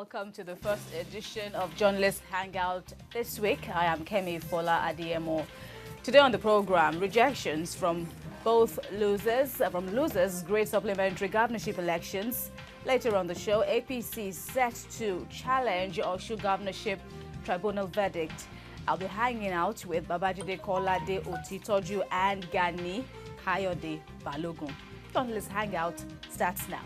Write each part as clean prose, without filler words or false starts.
welcome to the first edition of Journalist Hangout this week. I am Kemi Fola Adiemo. Today on the program, rejections from both losers' great supplementary governorship elections. Later on the show, APC set to challenge Osun governorship tribunal verdict. I'll be hanging out with Babajide Kolade Otitoju and Gani Kayode Balogun. Journalist Hangout starts now.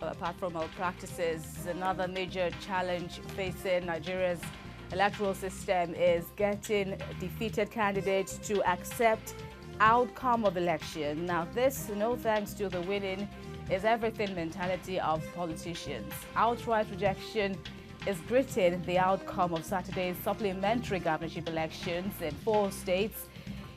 Apart from malpractices, another major challenge facing Nigeria's electoral system is getting defeated candidates to accept outcome of election. Now this, no thanks to the winning is everything mentality of politicians. Outright rejection is greeting the outcome of Saturday's supplementary governorship elections in 4 states.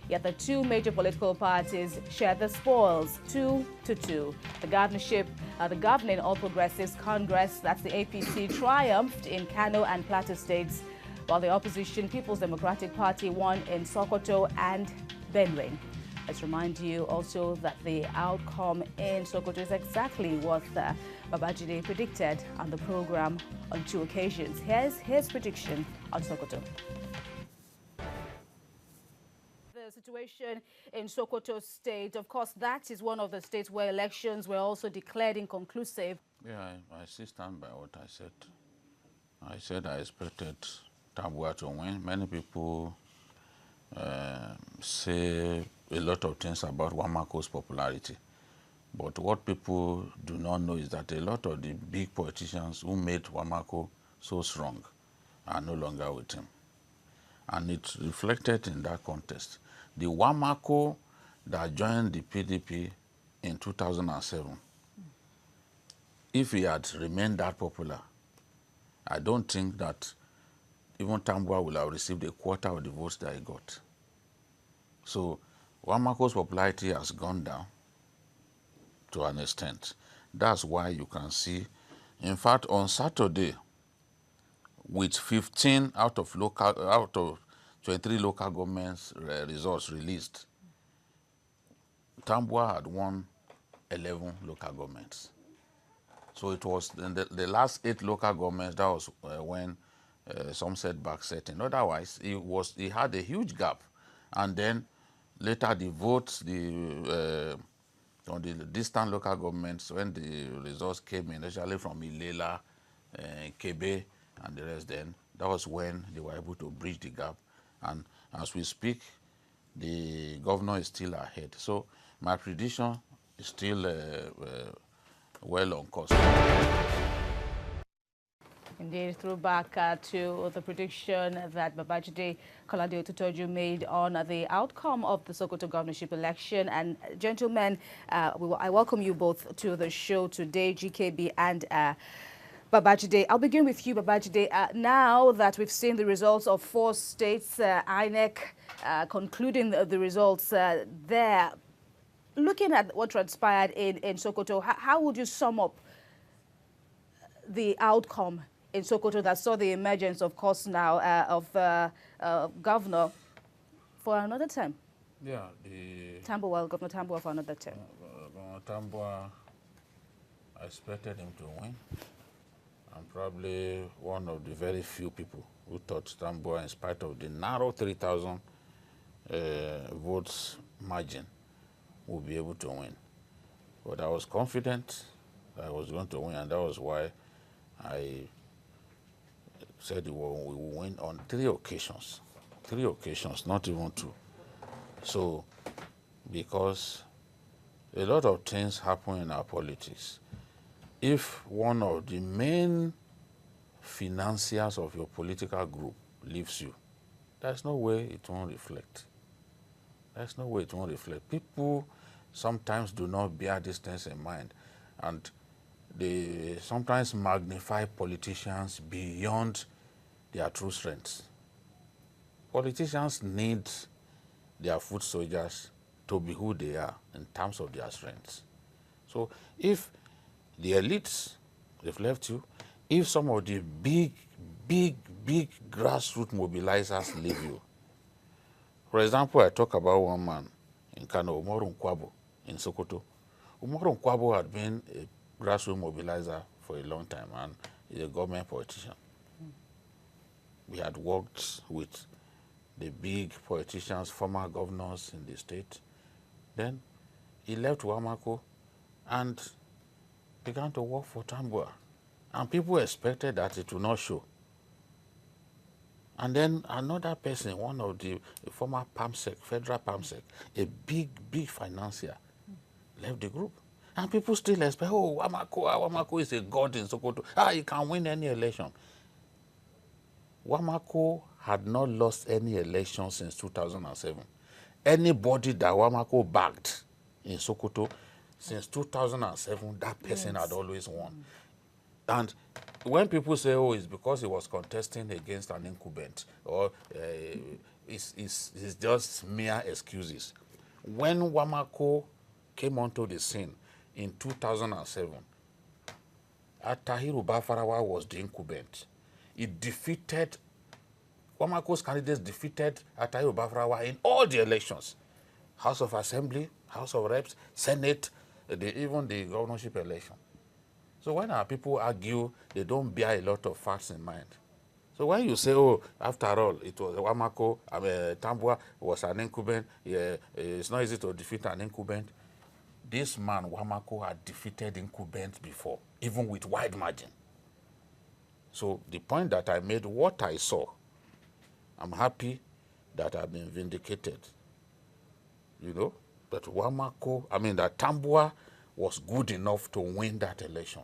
Yet the 2 major political parties share the spoils, 2-2. The governing All Progressives Congress, that's the APC, triumphed in Kano and Plateau states, while the opposition People's Democratic Party won in Sokoto and Benue. Let's remind you also that the outcome in Sokoto is exactly what Babajide predicted on the program on 2 occasions. Here's his prediction on Sokoto. The situation in Sokoto State, of course, that is one of the states where elections were also declared inconclusive. Yeah, I still stand by what I said. I said I expected Tambo to win. Many people say a lot of things about Wamako's popularity. But what people do not know is that a lot of the big politicians who made Wamako so strong are no longer with him. And it reflected in that contest. The Wamako that joined the PDP in 2007, if he had remained that popular, I don't think that even Tambo will have received a quarter of the votes that he got. So Wamako's popularity has gone down to an extent. That's why you can see, in fact, on Saturday, with 15 out of 23 local governments results released, Tambo had won 11 local governments. So it was in the last 8 local governments, that was when some setbacks set in. Otherwise, he had a huge gap. And then later the votes, on the distant local governments, when the results came in, especially from Ilela, Kebe, and the rest, then that was when they were able to bridge the gap. And as we speak, the governor is still ahead. So my prediction is still well on course. Indeed, through back to the prediction that Babajide Kolade Otitoju made on the outcome of the Sokoto governorship election. And gentlemen, I welcome you both to the show today, GKB and Babajide. I'll begin with you, Babajide. Now that we've seen the results of 4 states, INEC concluding the results there, looking at what transpired in Sokoto, how would you sum up the outcome in Sokoto that saw the emergence, of course, now of governor for another term? Yeah, Governor Tambo for another term. Governor Tambo, I expected him to win. I'm probably one of the very few people who thought Tambo, in spite of the narrow 3,000 votes margin, would be able to win. But I was confident that I was going to win, and that was why I said we will win on 3 occasions. 3 occasions, not even 2. So, because a lot of things happen in our politics. If one of the main financiers of your political group leaves you, there's no way it won't reflect. There's no way it won't reflect. People sometimes do not bear these things in mind, and they sometimes magnify politicians beyond their true strengths. Politicians need their foot soldiers to be who they are in terms of their strengths. So if the elites, they've left you, if some of the big grassroots mobilizers leave you. For example, I talk about one man in Kano, Umaru Nkwabo, in Sokoto, Umaru Nkwabo had been a grassroots mobilizer for a long time and is a government politician. We had worked with the big politicians, former governors in the state. Then he left Wamako and began to work for Tambo. And people expected that it would not show. And then another person, one of the former PAMSEC, federal PAMSEC, a big financier, left the group. And people still expect, oh, Wamako is a god in Sokoto. He can win any election. Wamako had not lost any election since 2007. Anybody that Wamako backed in Sokoto since 2007, that person had always won. And when people say, oh, it's because he was contesting against an incumbent, or it's just mere excuses. When Wamako came onto the scene in 2007, Tahiru Bafarawa was the incumbent. Wamako's candidates defeated Tahiru Bafarawa in all the elections. House of Assembly, House of Reps, Senate, even the governorship election. So when our people argue, they don't bear a lot of facts in mind. So when you say, oh, after all, it was Wamako, Tambo was an incumbent, it's not easy to defeat an incumbent. This man, Wamako, had defeated incumbents before, even with wide margin. So the point that I made, what I saw, I'm happy that I've been vindicated. You know, that that Tambo was good enough to win that election.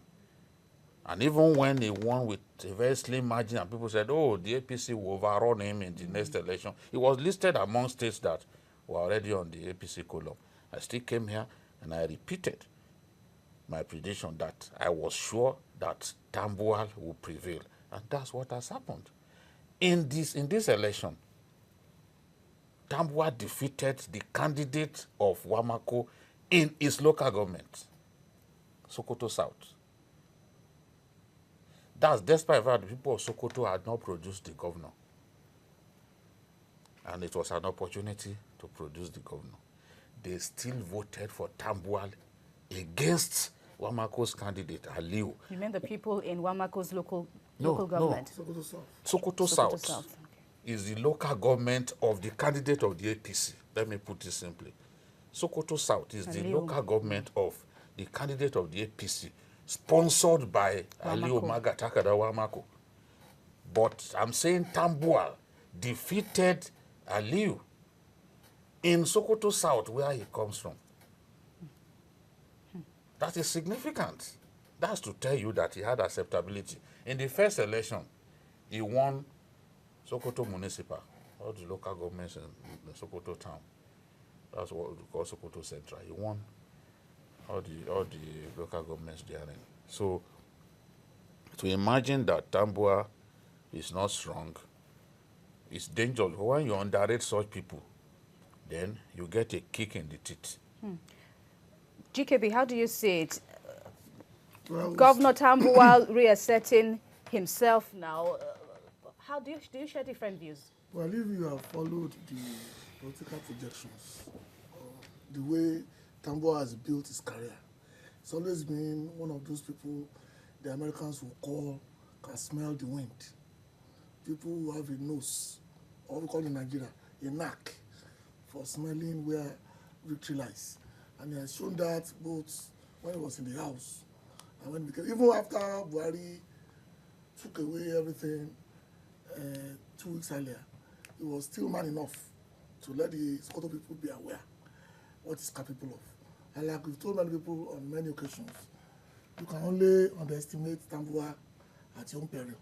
And even when he won with a very slim margin and people said, oh, the APC will overrun him in the next election, he was listed among states that were already on the APC column. I still came here and I repeated my prediction that I was sure that Tambo will prevail. And that's what has happened. In this election, Tambo defeated the candidate of Wamako in his local government, Sokoto South. That's despite the fact the people of Sokoto had not produced the governor. And it was an opportunity to produce the governor. They still voted for Tambo against Wamako's candidate, Aliu. You mean the people in Wamako's local government? No. Sokoto South. Okay. Is the local government of the candidate of the APC. Let me put it simply. Sokoto South is the local government of the candidate of the APC, sponsored by Aliu Magatakada Wamako. But I'm saying Tambo defeated Aliu in Sokoto South, where he comes from. That is significant. That's to tell you that he had acceptability. In the first election, he won Sokoto Municipal, all the local governments in the Sokoto town. That's what we call Sokoto Central. He won all the local governments therein. So to imagine that Tambo is not strong, it's dangerous. When you underrate such people, then you get a kick in the teeth. GKB, how do you see it? Well, Governor Tambo reasserting himself now. How do you share different views? Well, if you have followed the political projections, the way Tambo has built his career, it's always been one of those people the Americans will call can smell the wind. People who have a nose, or we call in Nigeria, a knack for smelling where victory lies. And he has shown that both when he was in the house and when he became, even after Buhari took away everything 2 weeks earlier, he was still man enough to let the Sokoto people be aware what he's capable of. And like we've told many people on many occasions, you can only underestimate Tambo at your own peril.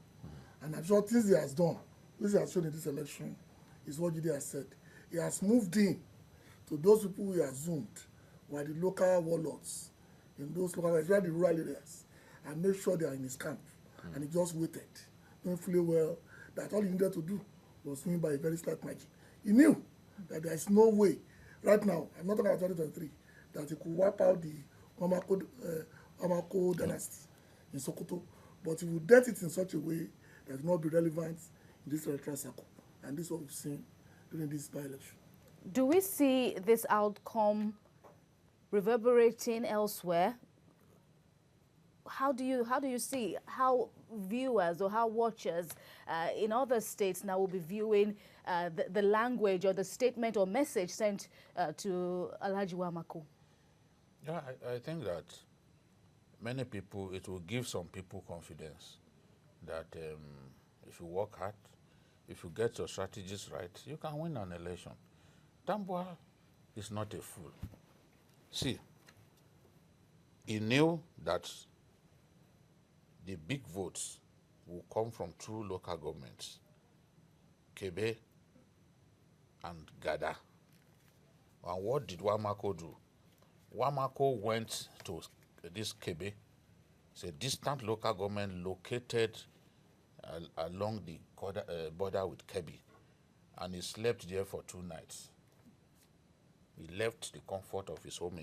And I'm sure things he has done, which he has shown in this election, is what Judy has said. He has moved in to those people who he assumed were the local warlords in those local areas, the rural areas, and made sure they are in his camp. And he just waited, knowing fully well that all he needed to do was win by a very slight margin. He knew that there is no way, right now, I'm not talking about 2023, that he could wipe out the Wamako dynasty in Sokoto, but he would get it in such a way that will not be relevant in this electoral cycle. And this is what we've seen during this by-election. Do we see this outcome reverberating elsewhere. How do you see how viewers or how watchers in other states now will be viewing the language or the statement or message sent to Alhaji Wamako? Yeah, I think that many people, it will give some people confidence that if you work hard, if you get your strategies right, you can win an election. Tambo is not a fool. See, he knew that the big votes will come from two local governments, Kebe and Gada. And what did Wamako do? Wamako went to this Kebe, it's a distant local government located along the border with Kebbi, and he slept there for 2 nights. He left the comfort of his home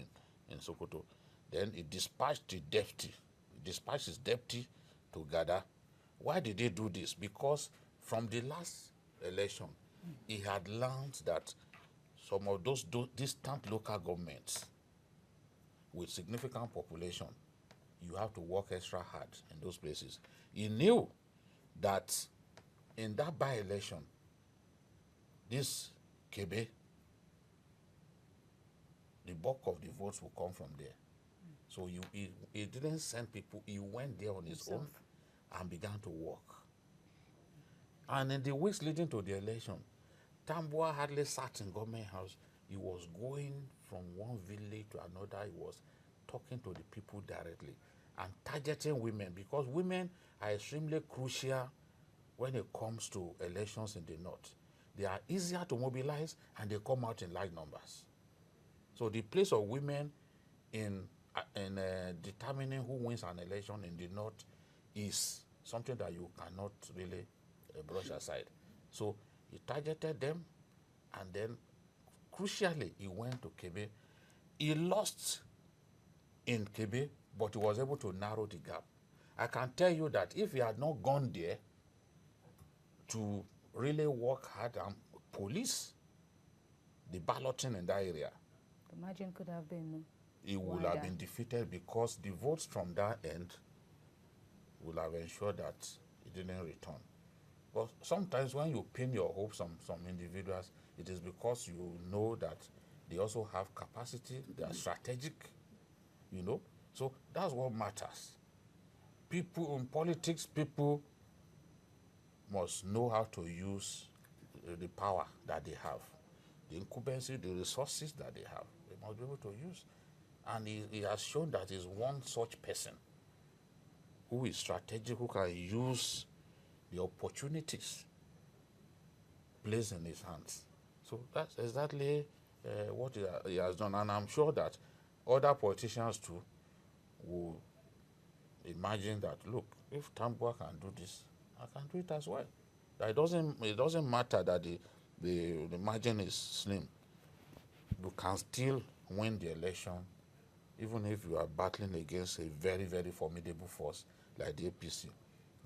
in Sokoto. Then he dispatched his deputy to Gada. Why did he do this? Because from the last election, he had learned that some of those distant local governments with significant population, you have to work extra hard in those places. He knew that in that by-election, this Kebe, the bulk of the votes will come from there. So he didn't send people, he went there on his own and began to work. And in the weeks leading to the election, Tambo hardly sat in government house. He was going from one village to another. He was talking to the people directly and targeting women, because women are extremely crucial when it comes to elections in the north. They are easier to mobilize and they come out in large numbers. So the place of women in determining who wins an election in the north is something that you cannot really brush aside. So he targeted them, and then crucially he went to Kebe. He lost in Kebe, but he was able to narrow the gap. I can tell you that if he had not gone there to really work hard and police the balloting in that area, The margin could have been he would wider. have been defeated, because the votes from that end would have ensured that he didn't return. But sometimes when you pin your hopes on some individuals, it is because you know that they also have capacity, they are strategic, you know. So that's what matters. People in politics, people must know how to use the power that they have, the incumbency, the resources that they have. They must be able to use. And he has shown that he's one such person who is strategic, who can use the opportunities placed in his hands. So that's exactly what he has done. And I'm sure that other politicians too will imagine that, look, if Tambo can do this, I can do it as well. That it doesn't matter that the margin is slim. You can still win the election, even if you are battling against a very, very formidable force like the APC.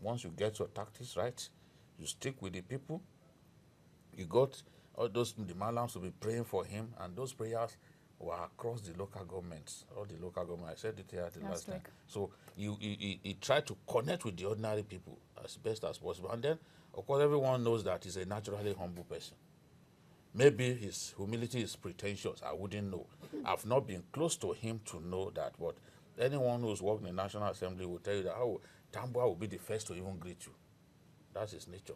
Once you get your tactics right, you stick with the people, you got all those, the Malams will be praying for him, and those prayers were across the local governments, all the local governments. I said it here the last time. So he tried to connect with the ordinary people as best as possible. And then, of course, everyone knows that he's a naturally humble person. Maybe his humility is pretentious, I wouldn't know. I've not been close to him to know that, but anyone who's worked in the National Assembly will tell you that, oh, Tambo will be the first to even greet you. That's his nature.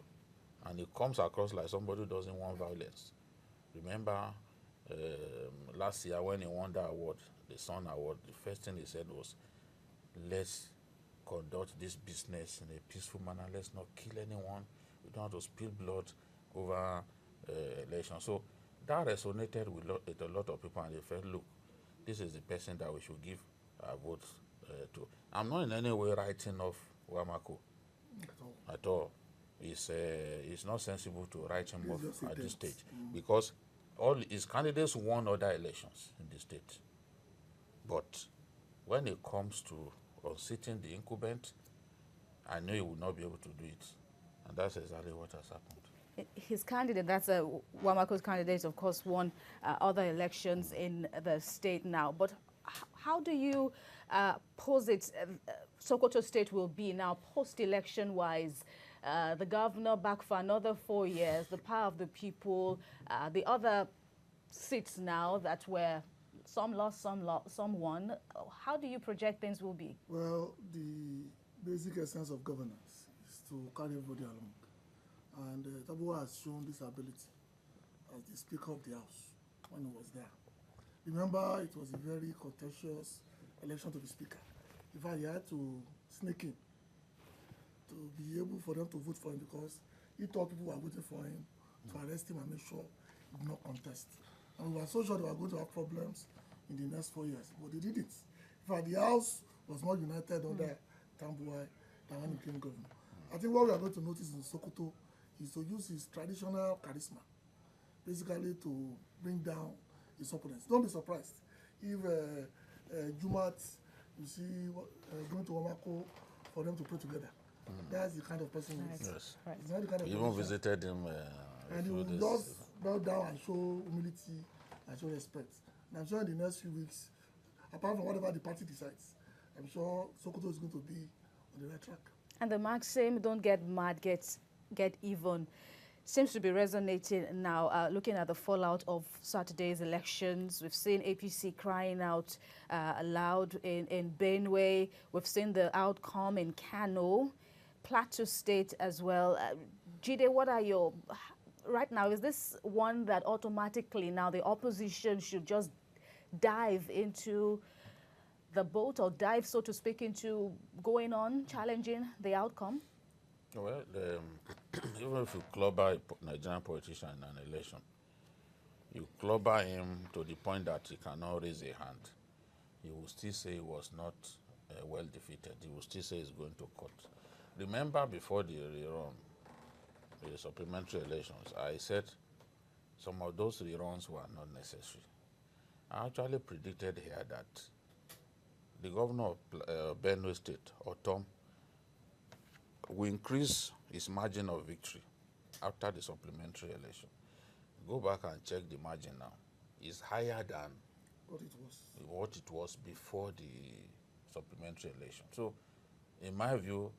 And he comes across like somebody who doesn't want violence. Remember last year when he won the award, the Sun Award, the first thing he said was, let's conduct this business in a peaceful manner. Let's not kill anyone. We don't have to spill blood over election. So that resonated with a lot of people, and they felt, look, this is the person that we should give our votes to. I'm not in any way writing off Wamako at all. It's not sensible to write him off at this stage, because all his candidates won other elections in the state. But when it comes to unseating the incumbent, I know he will not be able to do it. And that's exactly what has happened. His candidate, that's Wamako's candidate, of course, won other elections in the state now. But how do you pose it? Sokoto State will be now post-election wise. The governor back for another 4 years, the power of the people, the other seats now that were some lost, some won. How do you project things will be? Well, the basic essence of governance is to carry everybody along. And Tambo has shown this ability as the Speaker of the House when he was there. Remember, it was a very contentious election to be Speaker. In fact, he had to sneak in to be able for them to vote for him because he thought people were waiting for him to arrest him and make sure he did not contest. And we were so sure they were going to have problems in the next 4 years, but they didn't. In fact, the House was more united under Tambo than when he became governor. I think what we are going to notice in Sokoto is to use his traditional charisma, basically to bring down his opponents. Don't be surprised if Jumat, you see, going to Wamako for them to pray together. That's the kind of person he is. Yes. Right. He's not the kind of Even person. visited him. And he will just bow down and show humility and show respect. And I'm sure in the next few weeks, apart from whatever the party decides, I'm sure Sokoto is going to be on the right track. And the maxim, don't get mad, get even, seems to be resonating now. Looking at the fallout of Saturday's elections, we've seen APC crying out aloud in Benue. We've seen the outcome in Kano, Plateau State as well. Jide, what are your... Right now, is this one that automatically now the opposition should just dive into the boat or dive, so to speak, into going on, challenging the outcome? Well, even if you clobber a Nigerian politician in an election, you clobber him to the point that he cannot raise a hand, he will still say he was not well defeated. He will still say he's going to court. Remember before the rerun, the supplementary elections, I said some of those reruns were not necessary. I actually predicted here that the governor of Benue State, Osun, will increase his margin of victory after the supplementary election. Go back and check the margin now. It's higher than what it was before the supplementary election. So, in my view,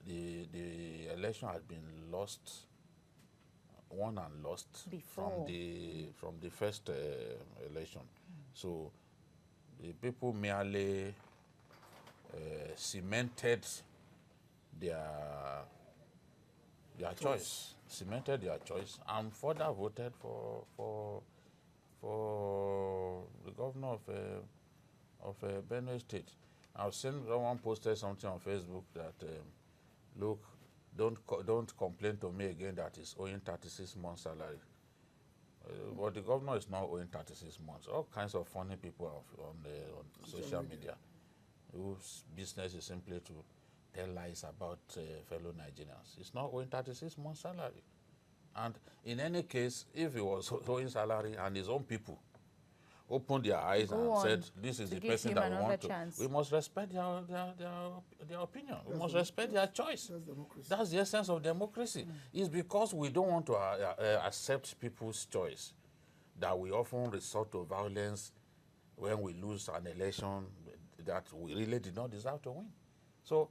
the election had been won and lost Before. from the first election. So, the people merely cemented their choice, and further voted for the governor of Benue State. I've seen someone posted something on Facebook that look, don't complain to me again that he's owing 36 months salary. But the governor is not owing 36 months. All kinds of funny people on social media whose business is simply to tell lies about fellow Nigerians. He's not owing 36 months salary. And in any case, if he was owing salary and his own people opened their eyes and said, this is the person that we want to, we must respect their opinion. We must respect their choice. That's democracy. That's the essence of democracy. It's because we don't want to accept people's choice that we often resort to violence when we lose an election that we really did not deserve to win. So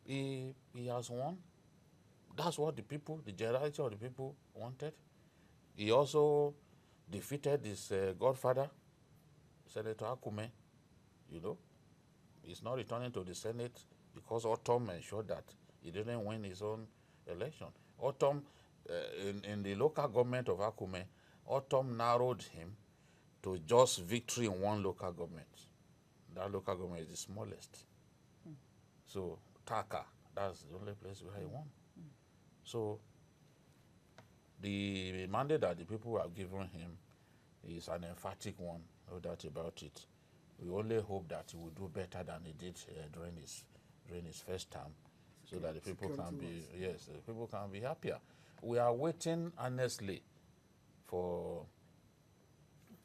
he has won. That's what the people, the generality of the people wanted. He also defeated his godfather, Senator Akume. You know, he's not returning to the Senate because Osun ensured that he didn't win his own election. Osun, in the local government of Akume, Osun narrowed him to just victory in one local government. That local government is the smallest. So Taka, that's the only place where he won. So the mandate that the people have given him is an emphatic one, no doubt about it. We only hope that he will do better than he did during his first term, so that the people can be the people can be happier. We are waiting honestly for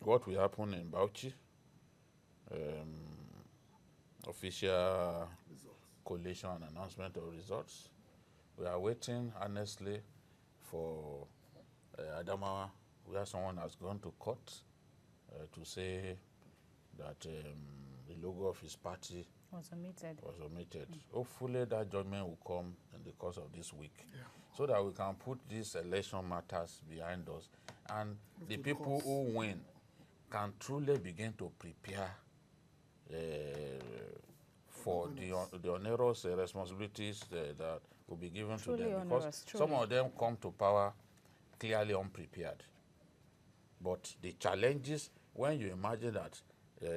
what will happen in Bauchi. Official collation and announcement of results. We are waiting honestly for Adamawa, where someone has gone to court to say that the logo of his party Was omitted. Hopefully that judgment will come in the course of this week, so that we can put these election matters behind us, and the people who win can truly begin to prepare for the onerous responsibilities that will be given to them, because some of them come to power clearly unprepared. But the challenges, when you imagine that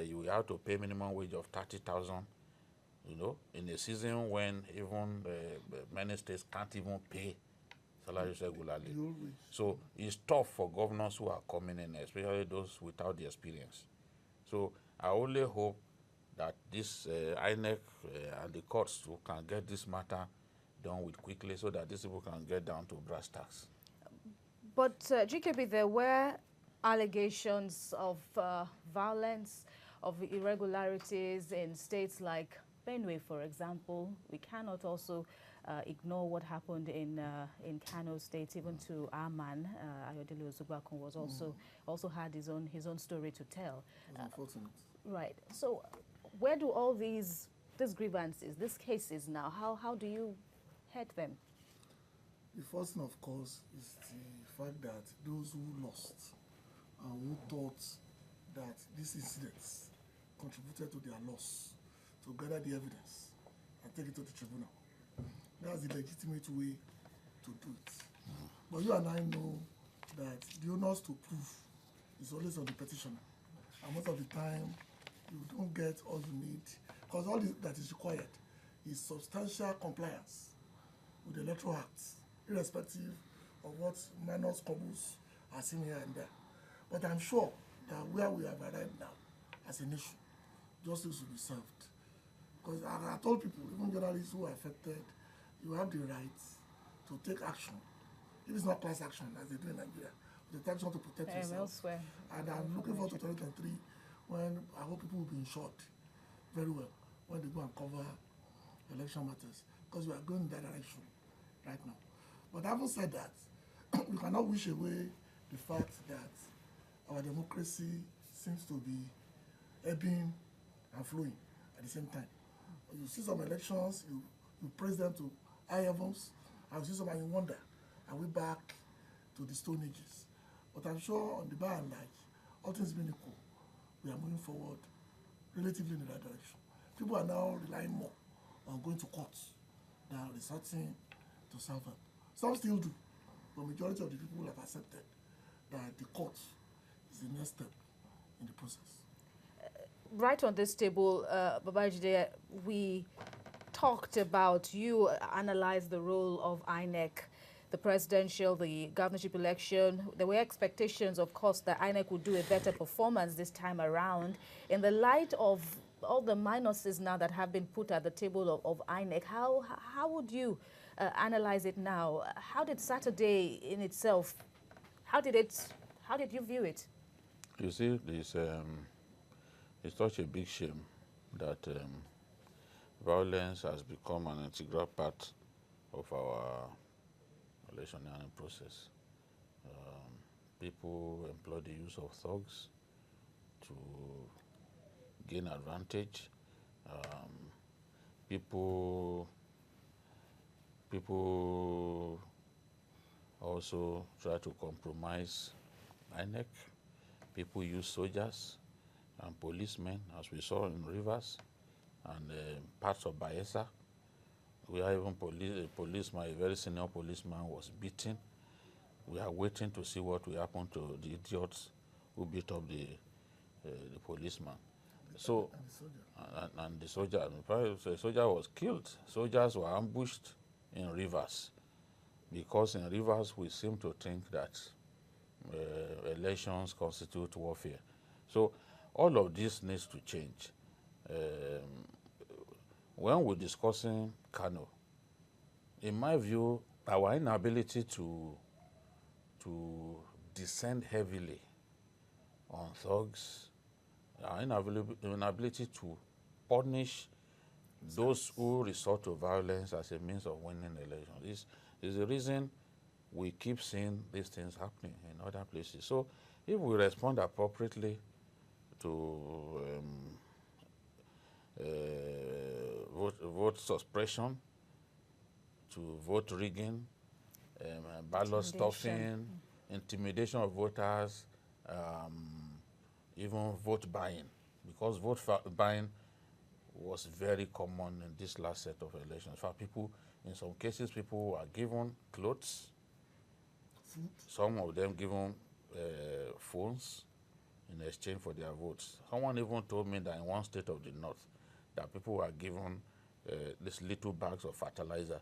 you have to pay minimum wage of 30,000, you know, in a season when even many states can't even pay salaries regularly. So it's tough for governors who are coming in, especially those without the experience. So I only hope that this INEC and the courts too can get this matter done with quickly, so that these people can get down to brass tacks. But GKB, there were allegations of violence, of irregularities in states like Benue, for example. We cannot also ignore what happened in Kano State, even to our man, Ayodele Ozugbakun, was also had his own story to tell. Unfortunate. Right. So where do all these grievances, these cases now, how do you head them? The first thing, of course, is the fact that those who lost and who thought that these incidents contributed to their loss, to gather the evidence and take it to the tribunal. That's the legitimate way to do it. But you and I know that the onus to prove is always on the petitioner. And most of the time, you don't get all you need, because all that is required is substantial compliance with the electoral acts, irrespective of what minor squabbles are seen here and there. But I'm sure that where we have arrived now, as a nation, justice will be served. Because I told people, even journalists who are affected, you have the right to take action. If it's not class action, as they do in Nigeria, the action to protect yourself. Elsewhere. And I'm looking forward to 2023, when I hope people will be insured very well when they go and cover election matters, because we are going in that direction right now. But having said that, we cannot wish away the fact that our democracy seems to be ebbing and flowing at the same time. You see some elections, you praise them to high heavens, and you see some and you wonder, are we back to the Stone Ages? But I'm sure on the by and large, all things being equal, we are moving forward relatively in the right direction. People are now relying more on going to courts than resorting to self-help. Some still do, but majority of the people have accepted that the court is the next step in the process. Right on this table, Babajide, we talked about, you analyzed the role of INEC, the presidential, the governorship election. There were expectations, of course, that INEC would do a better performance this time around. In the light of all the minuses now that have been put at the table of INEC, how would you analyze it now? How did Saturday in itself, how did you view it? You see, it's such a big shame that violence has become an integral part of our electioneering process. People employ the use of thugs to gain advantage. People also try to compromise INEC. People use soldiers and policemen, as we saw in Rivers and parts of Bayelsa, where even a policeman, a very senior policeman, was beaten. We are waiting to see what will happen to the idiots who beat up the policeman. So, and the soldier, the soldier was killed. Soldiers were ambushed in Rivers, because in Rivers we seem to think that elections constitute warfare. So all of this needs to change. When we're discussing Kano, in my view, our inability to descend heavily on thugs, our inability to punish those who resort to violence as a means of winning elections is the reason we keep seeing these things happening in other places. So if we respond appropriately to vote suppression, to vote rigging, ballot stuffing, intimidation of voters, even vote buying, because vote buying was very common in this last set of elections. For people, in some cases, people were given clothes, some of them given phones in exchange for their votes. Someone even told me that in one state of the north, that people were given these little bags of fertilizer,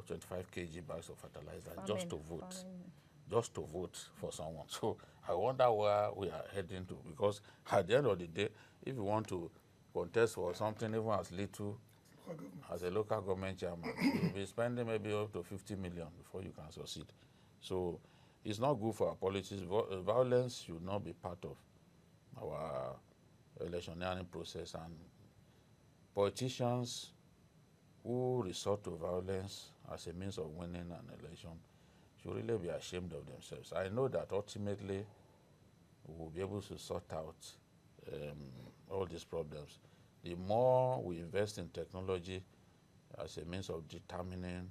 25 kg bags of fertilizer, just to vote. Just to vote for someone. So I wonder where we are heading to, because at the end of the day, if you want to contest for something even as little as a local government chairman, you'll be spending maybe up to 50 million before you can succeed. So it's not good for our politics. Violence should not be part of our electioneering process, and politicians who resort to violence as a means of winning an election should really be ashamed of themselves. I know that ultimately we will be able to sort out all these problems. The more we invest in technology as a means of determining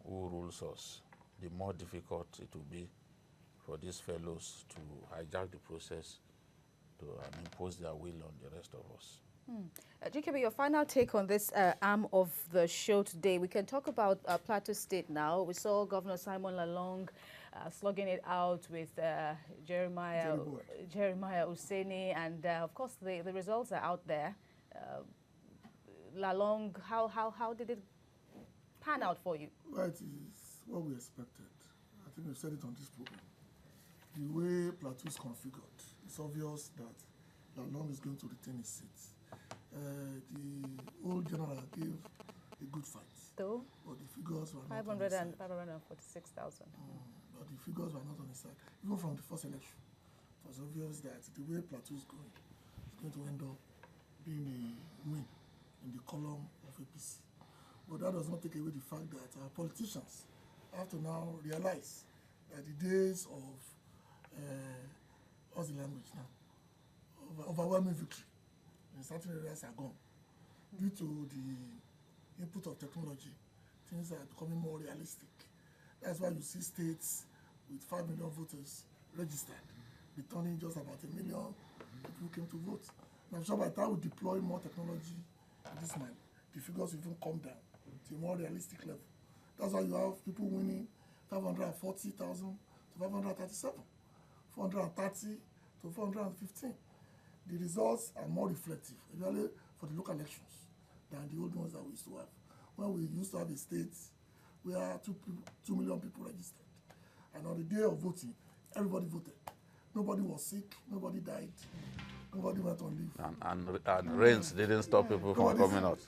who rules us, the more difficult it will be for these fellows to hijack the process and impose their will on the rest of us. GKB, your final take on this arm of the show today. We can talk about Plateau State now. We saw Governor Simon Lalong slugging it out with Jeremiah Useni, and of course the results are out there. Lalong, how did it pan out for you? Well, it is what we expected. I think we've said it on this program. The way Plateau is configured, it's obvious that Lalong is going to retain his seat. The old general gave a good fight. Though? But the figures were not 546,000. But the figures were not on his side. Even from the first election, it was obvious that the way Plateau is going to end up being a win in the column of APC. But that does not take away the fact that our politicians have to now realize that the days of, what's the language now? Overwhelming victory in certain areas are gone. Due to the input of technology, things are becoming more realistic. That's why you see states with 5 million voters registered, returning just about 1 million people who came to vote. And I'm sure by the time we deploy more technology in this man, the figures will even come down to a more realistic level. That's why you have people winning 540,000 to 537, 430 to 415. The results are more reflective, especially for the local elections, than the old ones that we used to have. When we used to have a state where 2 million people registered, and on the day of voting, everybody voted. Nobody was sick, nobody died, nobody went on leave. And rains didn't stop people from coming out.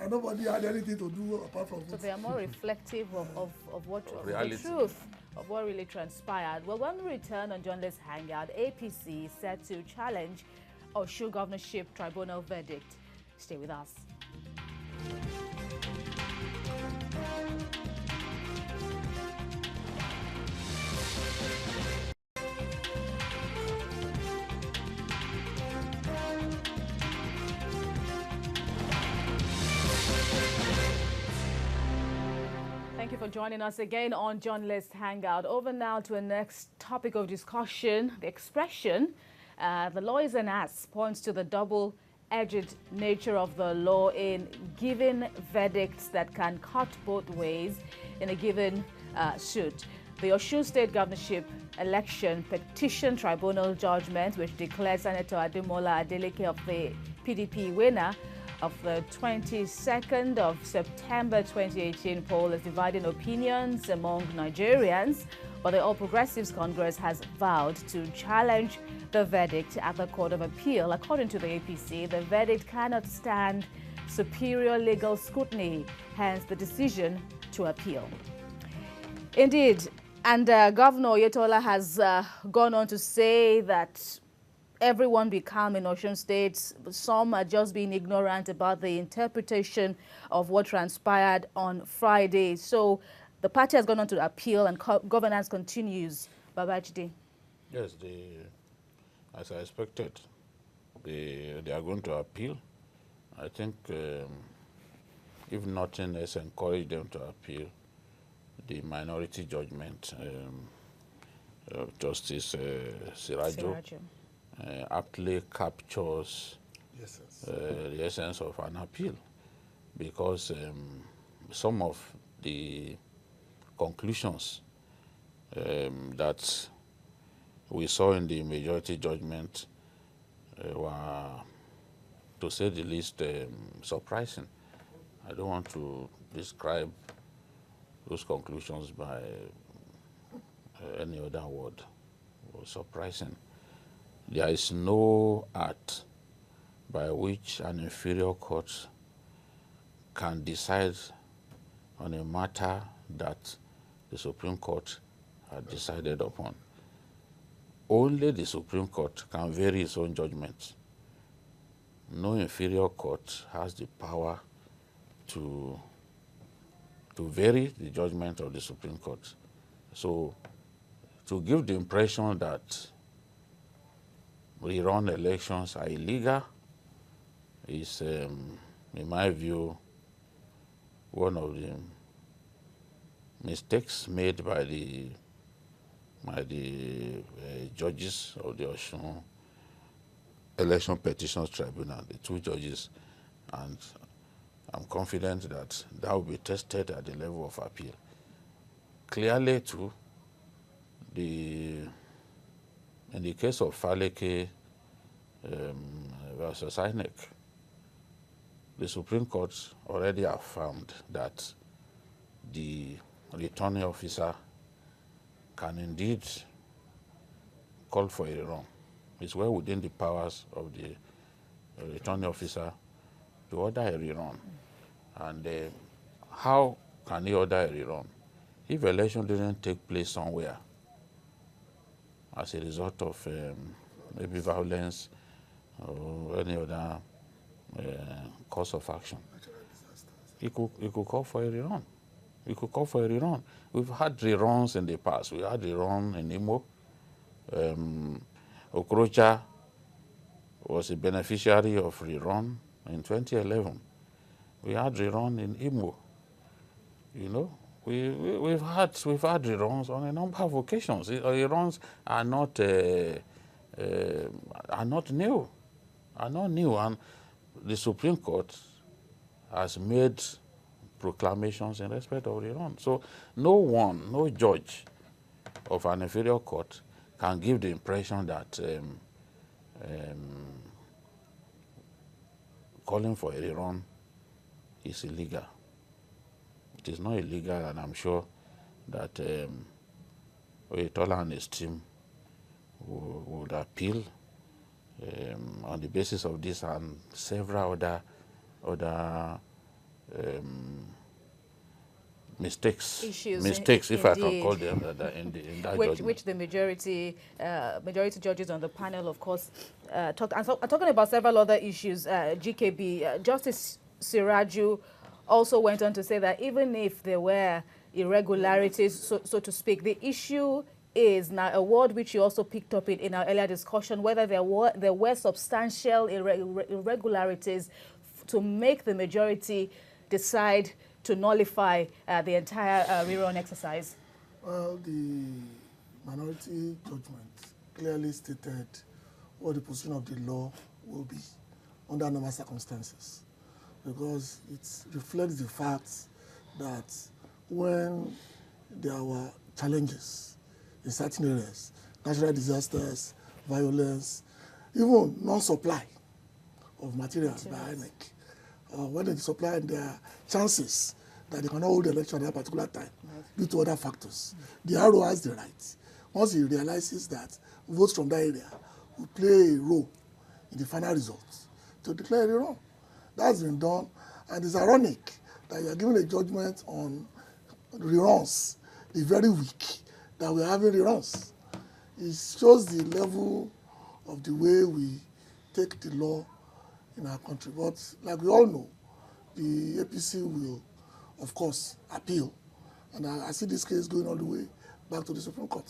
And nobody had anything to do apart from voting. So they are more reflective of what reality. The truth of what really transpired. Well, when we return on Journalist Hangout, APC is set to challenge Osun Governorship tribunal verdict. Stay with us. Thank you for joining us again on Journalist Hangout. Over now to the next topic of discussion, the expression, the law is an ass, points to the double-edged nature of the law in giving verdicts that can cut both ways in a given suit. The Osun State Governorship election petition tribunal judgment, which declared Senator Ademola Adeleke of the PDP winner of the 22nd of September 2018 poll, is dividing opinions among Nigerians, but the All Progressives Congress has vowed to challenge the verdict at the Court of Appeal. According to the APC, the verdict cannot stand superior legal scrutiny, hence the decision to appeal. Indeed, and Governor Oyetola has gone on to say that everyone be calm in Osun State. Some are just being ignorant about the interpretation of what transpired on Friday. So the party has gone on to appeal and governance continues. Babajide. Yes, as I expected. They are going to appeal. I think if nothing else encourage them to appeal, the minority judgment of Justice Sirajo aptly captures Yes, the essence of an appeal, because some of the conclusions that we saw in the majority judgment were, to say the least, surprising. I don't want to describe those conclusions by any other word. It was surprising. There is no art by which an inferior court can decide on a matter that the Supreme Court had decided upon. Only the Supreme Court can vary its own judgment. No inferior court has the power to vary the judgment of the Supreme Court. So, to give the impression that rerun elections are illegal is, in my view, one of the mistakes made by the judges of the Osun Election Petitions Tribunal, the two judges, and I'm confident that that will be tested at the level of appeal. Clearly, too, in the case of Faleke versus INEC, the Supreme Court already affirmed that the returning officer can indeed call for a rerun. It's well within the powers of the returning officer to order a rerun. And how can he order a rerun? If election didn't take place somewhere as a result of maybe violence or any other cause of action, he could call for a rerun. We could call for a rerun. We've had reruns in the past. We had a rerun in Imo. Okrocha was a beneficiary of rerun in 2011. We had rerun in Imo. You know, we've had reruns on a number of occasions. Reruns are not new, and the Supreme Court has made proclamations in respect of rerun. So no judge of an inferior court can give the impression that calling for a rerun is illegal. It is not illegal, and I'm sure that Oyetola and his team would appeal on the basis of this and several other mistakes, if I can call them in that which the majority judges on the panel, of course, talking about several other issues. GKB, Justice Siraju also went on to say that even if there were irregularities, so to speak, the issue is now a word which you also picked up in our earlier discussion, whether there were substantial irregularities to make the majority decide to nullify the entire rerun exercise. Well, the minority judgment clearly stated what the position of the law will be under normal circumstances, because it reflects the fact that when there were challenges in certain areas, natural disasters, violence, even non-supply of materials by INEC, when they supply their chances that they cannot hold the election at that particular time due to other factors, the RO has the right, once he realizes that votes from that area will play a role in the final results, to declare it wrong. That's been done, and it's ironic that you are giving a judgment on reruns the very week that we are having reruns. It shows the level of the way we take the law in our country. But like we all know, the APC will, of course, appeal. And I see this case going all the way back to the Supreme Court,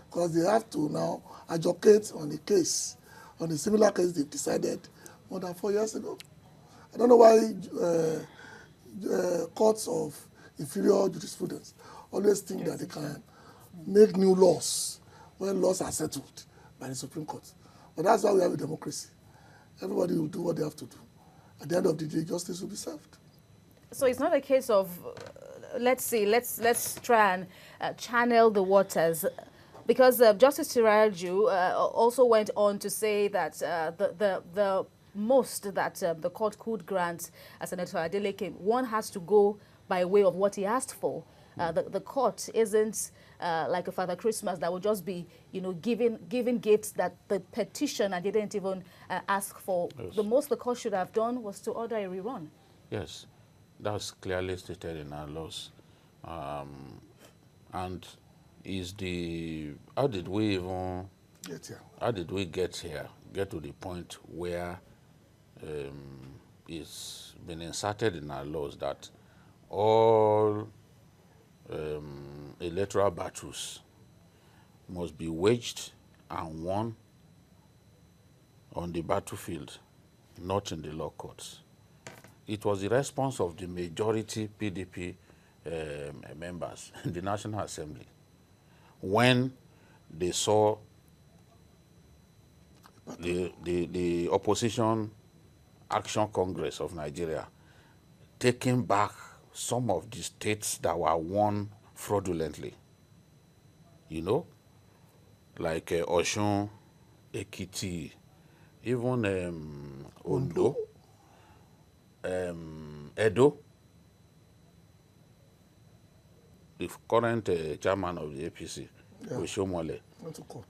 because they have to now advocate on a case on a similar case they've decided more than 4 years ago. I don't know why courts of inferior jurisprudence always think that they can make new laws when laws are settled by the Supreme Court. But that's why we have a democracy. Everybody will do what they have to do. At the end of the day, justice will be served. So it's not a case of, let's try and channel the waters. Because Justice Tiraju also went on to say that the most that the court could grant as Senator Adeleke, one has to go by way of what he asked for. The court isn't like a Father Christmas that will just be, giving gifts that the petitioner didn't even ask for. Yes. The most the court should have done was to order a rerun. Yes, that's clearly stated in our laws. And how did we even get here? How did we get here? Get to the point where it's been inserted in our laws that all electoral battles must be waged and won on the battlefield, not in the law courts. It was the response of the majority PDP members in the National Assembly when they saw the Opposition Action Congress of Nigeria taking back some of the states that were won fraudulently. Like Osun, Ekiti, even Ondo, Edo. The current chairman of the APC, Oshomole, went to court.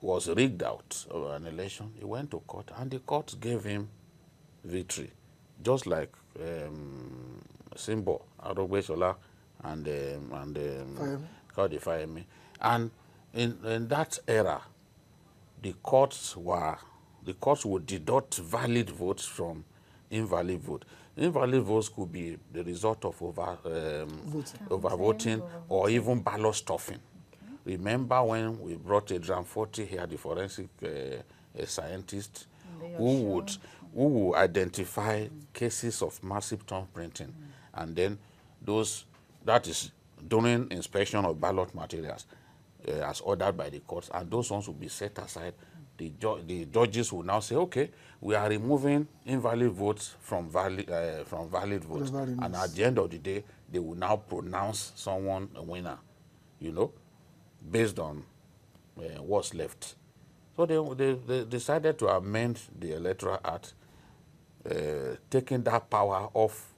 Was rigged out of an election. He went to court, and the court gave him victory, just like Simbo, Arogbesola, and Fayemi. And in that era, the courts would deduct valid votes from invalid vote. Invalid votes could be the result of overvoting or even ballot stuffing. Okay. Remember when we brought Adrian Forty here, the forensic scientist, who would identify cases of massive thumb printing, and then that is during inspection of ballot materials as ordered by the courts, and those ones will be set aside. The judges will now say, okay, we are removing invalid votes from valid votes. And at the end of the day, they will now pronounce someone a winner, based on what's left. So they decided to amend the Electoral Act, taking that power off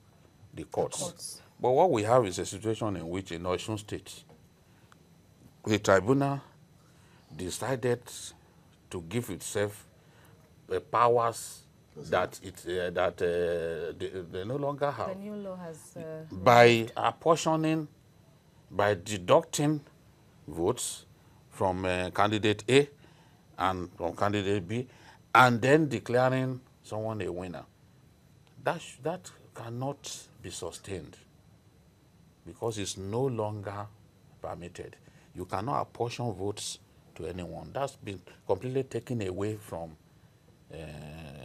the courts. But what we have is a situation in which in Osun State, the tribunal decided to give itself powers that they no longer have. The new law has by apportioning, by deducting votes from candidate A and from candidate B, and then declaring someone a winner. That cannot be sustained because it's no longer permitted. You cannot apportion votes to anyone. That's been completely taken away from,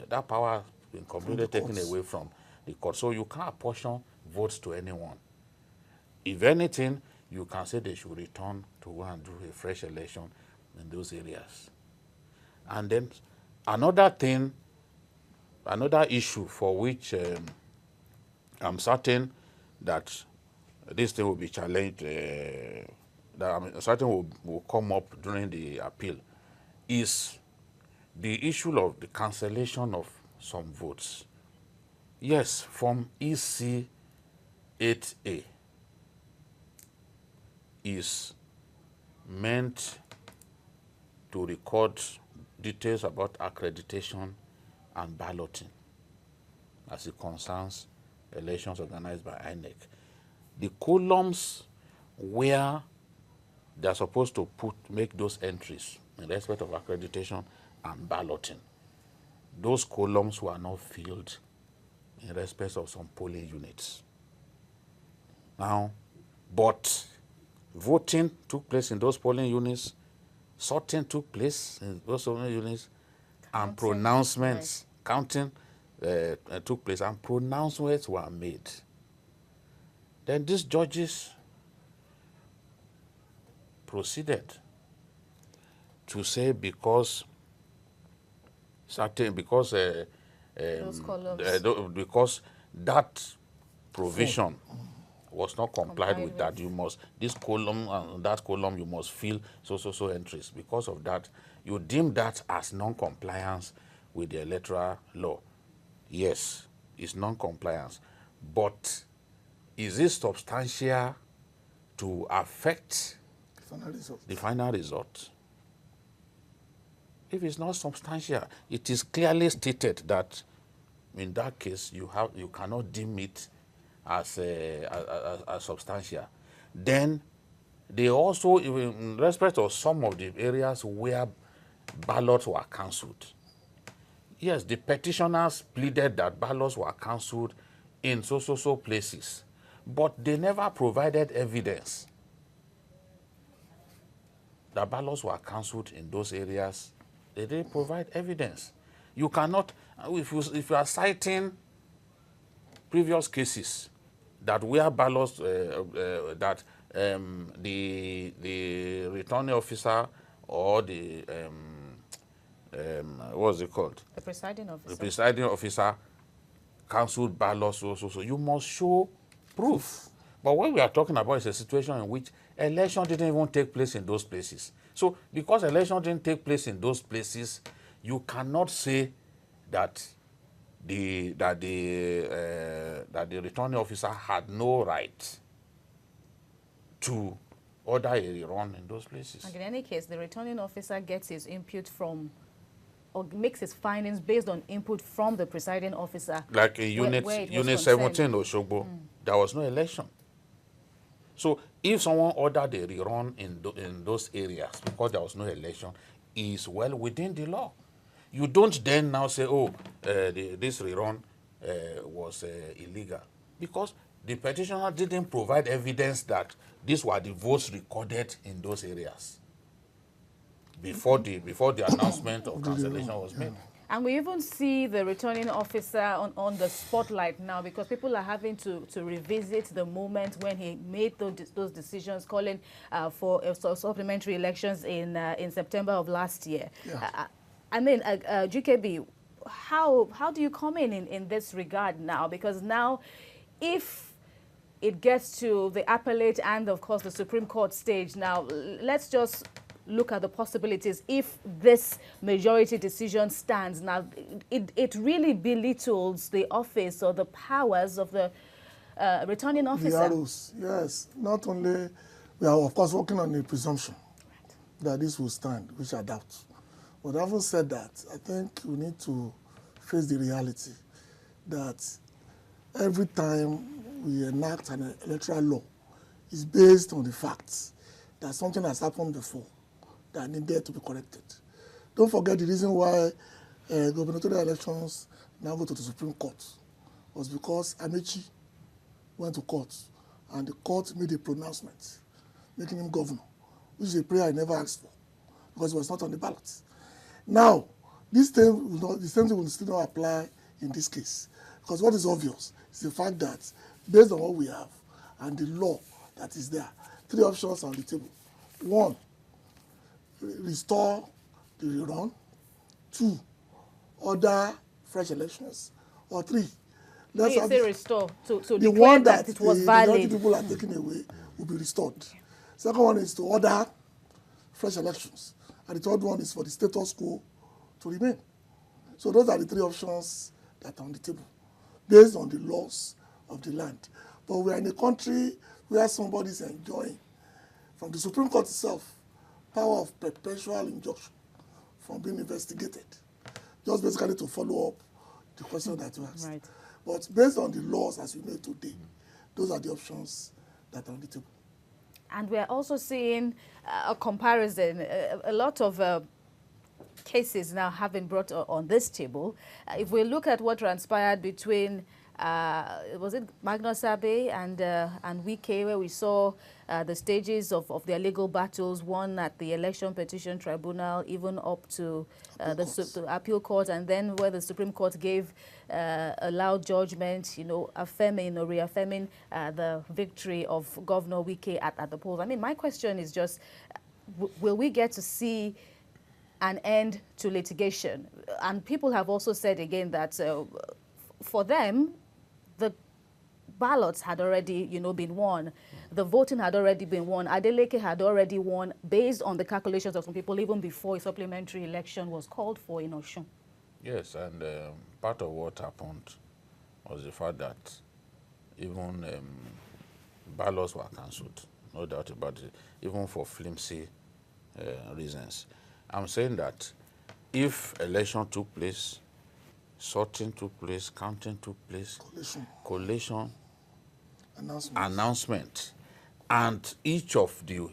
that power has been completely taken away from the court. So you can't apportion votes to anyone. If anything, you can say they should return to go and do a fresh election in those areas. And then another issue for which I'm certain that this thing will be challenged, that I'm certain will come up during the appeal, is the issue of the cancellation of some votes. Yes, from EC 8A is meant to record details about accreditation and balloting as it concerns elections organized by INEC. The columns where they are supposed to make those entries in respect of accreditation and balloting, those columns were not filled in respect of some polling units. Now, but voting took place in those polling units, sorting took place in those polling units, and pronouncements, counting took place and pronouncements were made. Then these judges proceeded to say because because that provision was not complied with, that you must, this column and that column, you must fill so entries. Because of that, you deem that as non-compliance with the electoral law. Yes, it's non-compliance. But is it substantial to affect the final result? If it's not substantial, it is clearly stated that in that case you cannot deem it as substantial. Then they also, in respect of some of the areas where ballots were cancelled, yes, the petitioners pleaded that ballots were cancelled in so places, but they never provided evidence that ballots were cancelled in those areas. They didn't provide evidence. You cannot, if you are citing previous cases that where ballots that the returning officer or the what's it called? The presiding officer. The presiding officer cancelled ballots, so you must show proof. But what we are talking about is a situation in which election didn't even take place in those places. So because election didn't take place in those places, you cannot say that the returning officer had no right to order a rerun in those places. And in any case, the returning officer gets his input from, or makes his findings based on input from the presiding officer. Like a unit 17 Oshogbo, there was no election. So if someone ordered a rerun in those areas because there was no election, is well within the law. You don't then now say, oh, this rerun was illegal, because the petitioner didn't provide evidence that these were the votes recorded in those areas before the announcement of cancellation was made. And we even see the returning officer on the spotlight now, because people are having to revisit the moment when he made those decisions, calling for supplementary elections in September of last year. Yeah. I mean, GKB, how do you come in this regard now? Because now, if it gets to the appellate and, of course, the Supreme Court stage now, let's just look at the possibilities. If this majority decision stands now, it really belittles the office or the powers of the returning officer. The arrows, yes. Not only, we are of course working on a presumption that this will stand, which I doubt. But having said that, I think we need to face the reality that every time we enact an electoral law, it's based on the facts that something has happened before that needed to be corrected. Don't forget the reason why gubernatorial elections now go to the Supreme Court was because Amechi went to court and the court made a pronouncement making him governor, which is a prayer I never asked for because it was not on the ballot. Now, the same thing will still not apply in this case, because what is obvious is the fact that based on what we have and the law that is there, three options on the table. One, restore the rerun. Two, order fresh elections. Or three, let's say restore to the one that it was valid. The people are taken away will be restored. Second one is to order fresh elections. And the third one is for the status quo to remain. So those are the three options that are on the table, based on the laws of the land. But we are in a country where somebody is enjoying, from the Supreme Court itself, power of perpetual injunction from being investigated, just basically to follow up the question that you asked. Right. But based on the laws as we know today, those are the options that are on the table. And we're also seeing a comparison, a lot of cases now have been brought on this table. If we look at what transpired between was it Magnus Abe and Wike, where we saw the stages of their legal battles, one at the election petition tribunal, even up to the appeal court, and then where the Supreme Court gave a loud judgment, affirming or reaffirming the victory of Governor Wike at the polls. I mean, my question is just, will we get to see an end to litigation? And people have also said again that for them, the ballots had already, been won. The voting had already been won. Adeleke had already won based on the calculations of some people even before a supplementary election was called for in Osun. Yes, and part of what happened was the fact that even ballots were cancelled, no doubt about it, even for flimsy reasons. I'm saying that if election took place, sorting took place, counting took place, collation, announcement, and each of the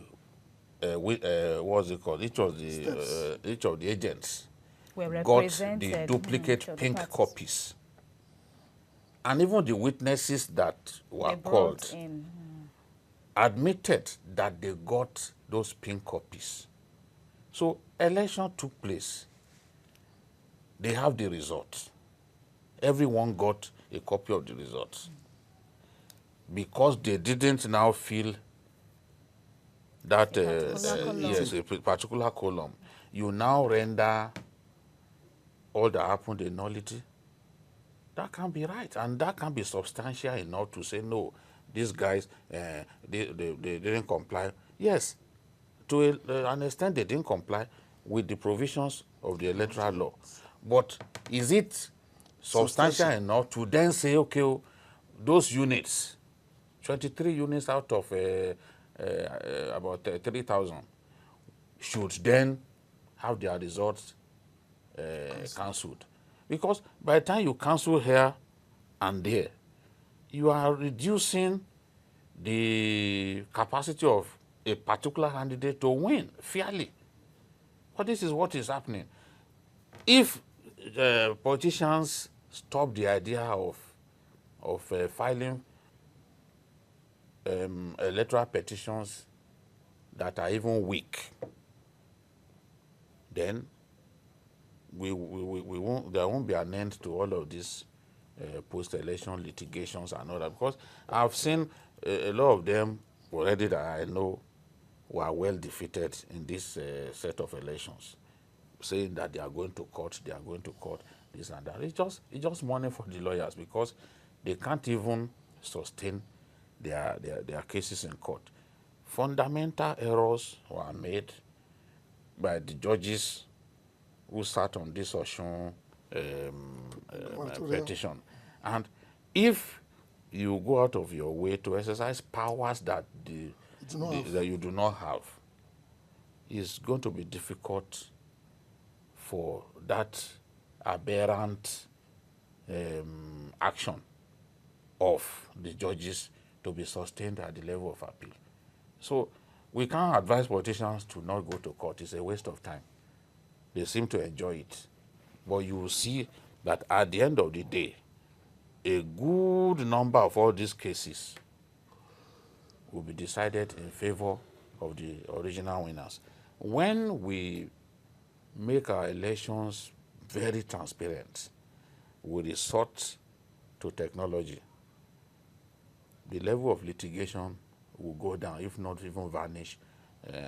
what's it called? Each of the agents got the duplicate pink copies, and even the witnesses that were called admitted that they got those pink copies. So election took place. They have the results. Everyone got a copy of the results. Because they didn't now feel that yes, a particular column, you now render all that happened a nullity. That can be right, and that can be substantial enough to say no, these guys they didn't comply. Yes, to an extent they didn't comply with the provisions of the electoral law, but is it substantial enough to then say, okay, those units, 23 units out of about 3,000 should then have their results cancelled? Because by the time you cancel here and there, you are reducing the capacity of a particular candidate to win fairly. But this is what is happening. If politicians stop the idea of filing electoral petitions that are even weak, then we won't, there won't be an end to all of these post-election litigations and all that, because I've seen a lot of them already that I know were well defeated in this set of elections, saying that they are going to court, this and that. It's just money for the lawyers, because they can't even sustain their cases in court. Fundamental errors were made by the judges who sat on this Osun petition. And if you go out of your way to exercise powers that you do not have, it's going to be difficult for that aberrant action of the judges to be sustained at the level of appeal. So we can't advise politicians to not go to court. It's a waste of time. They seem to enjoy it. But you will see that at the end of the day, a good number of all these cases will be decided in favor of the original winners. When we make our elections very transparent, we resort to technology, the level of litigation will go down, if not even vanish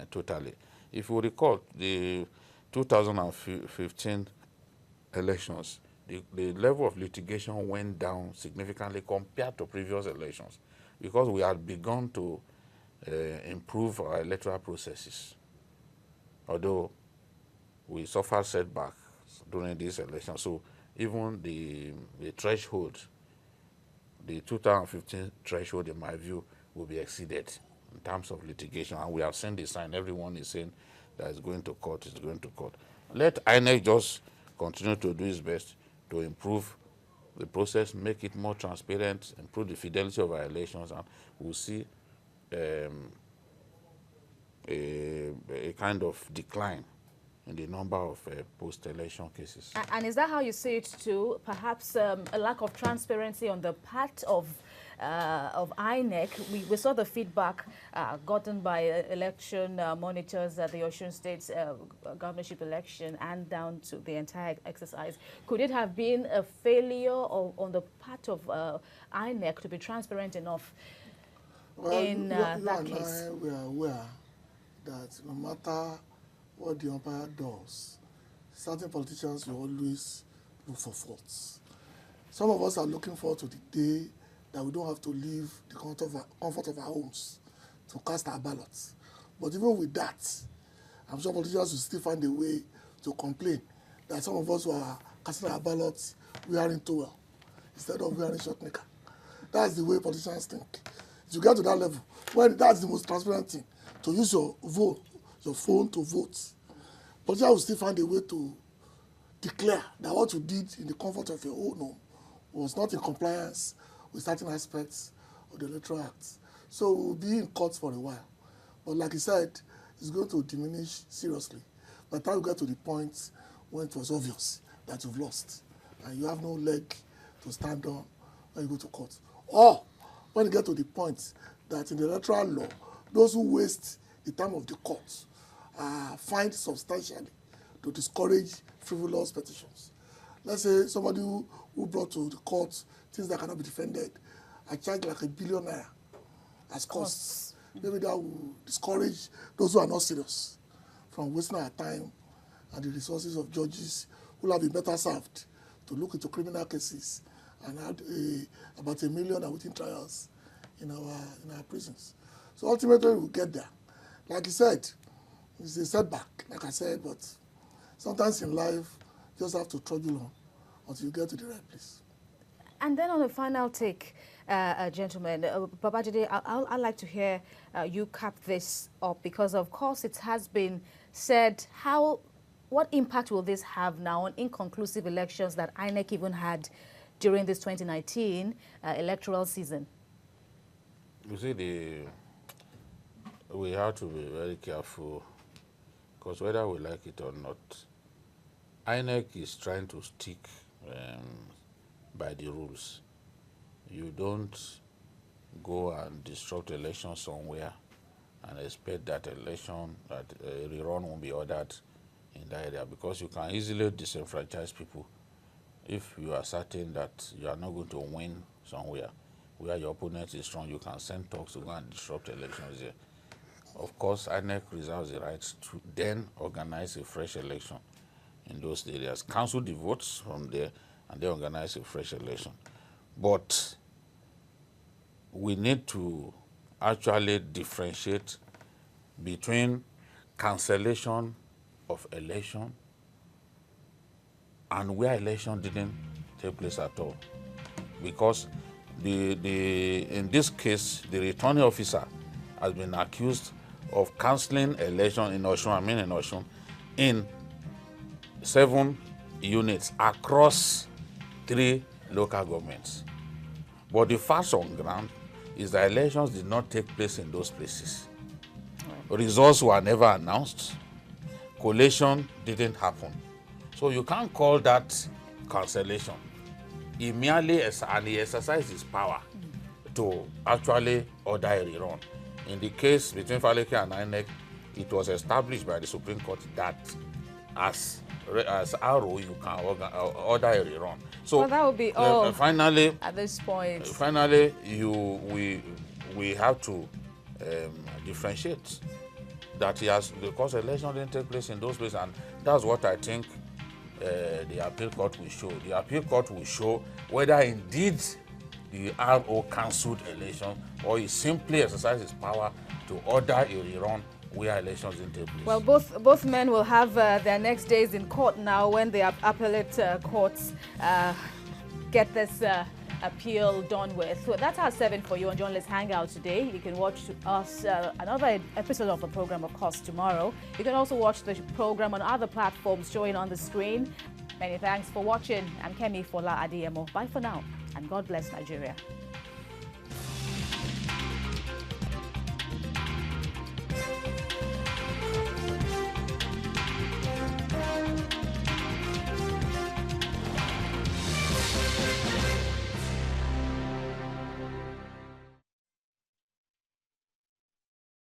totally. If you recall, the 2015 elections, the level of litigation went down significantly compared to previous elections, because we had begun to improve our electoral processes. Although we suffered setbacks during this election, so even the threshold, the 2015 threshold, in my view, will be exceeded in terms of litigation, and we have seen the sign. Everyone is saying that it's going to court, it's going to court. Let INEC just continue to do its best to improve the process, make it more transparent, improve the fidelity of our elections, and we'll see a kind of decline in the number of post-election cases. And is that how you see it too? Perhaps a lack of transparency on the part of INEC. We saw the feedback gotten by election monitors at the Osun State's governorship election and down to the entire exercise. Could it have been a failure on the part of INEC to be transparent enough in that case? We are aware that no matter what the umpire does, certain politicians will always look for faults. Some of us are looking forward to the day that we don't have to leave the comfort of our homes to cast our ballots. But even with that, I'm sure politicians will still find a way to complain that some of us who are casting our ballots wearing towel instead of wearing short knicker. That's the way politicians think. If you get to that level, when that's the most transparent thing, to use your phone to vote, politicians will still find a way to declare that what you did in the comfort of your own home was not in compliance with certain aspects of the Electoral Act. So we'll be in court for a while. But like I said, it's going to diminish seriously. By the time you get to the point when it was obvious that you've lost and you have no leg to stand on when you go to court. Or when you get to the point that in the electoral law, those who waste the time of the court are fined substantially to discourage frivolous petitions. Let's say somebody who brought to the court things that cannot be defended are charged like £1 billion as costs. Maybe that will discourage those who are not serious from wasting our time and the resources of judges who will have been better served to look into criminal cases and add about 1 million awaiting trials in our prisons. So ultimately we'll get there. Like you said, it's a setback, like I said, but sometimes in life you just have to trudge on until you get to the right place. And then on the final take, gentlemen, Babajide, I'd like to hear you cap this up because, of course, it has been said what impact will this have now on inconclusive elections that INEC even had during this 2019 electoral season? You see, we have to be very careful because whether we like it or not, INEC is trying to stick by the rules. You don't go and disrupt elections somewhere and expect that a rerun won't be ordered in that area, because you can easily disenfranchise people if you are certain that you are not going to win somewhere where your opponent is strong. You can send talks to go and disrupt elections there. Of course, INEC reserves the right to then organize a fresh election in those areas, cancel the votes from there, and then organize a fresh election. But we need to actually differentiate between cancellation of election and where election didn't take place at all. Because in this case, the returning officer has been accused of cancelling election in Osun, in 7 units across 3 local governments. But the facts on ground is that elections did not take place in those places. Results were never announced. Collation didn't happen. So you can't call that cancellation. He merely exercised his power to actually order a rerun. In the case between Faleke and INEC, it was established by the Supreme Court that as RO you can order a rerun. So well, that would be all. Finally, at this point, finally, we have to differentiate that because election didn't take place in those places, and that's what I think the appeal court will show. The appeal court will show whether indeed the RO cancelled election or he simply exercised his power to order a rerun where elections didn't take place. Well, both men will have their next days in court now when the appellate courts get this appeal done with. So that's our 7 for you on Journalist Hangout today. You can watch us another episode of the program, of course, tomorrow. You can also watch the program on other platforms showing on the screen. Many thanks for watching. I'm Kemi Fola Adeyemo. Bye for now, and God bless Nigeria.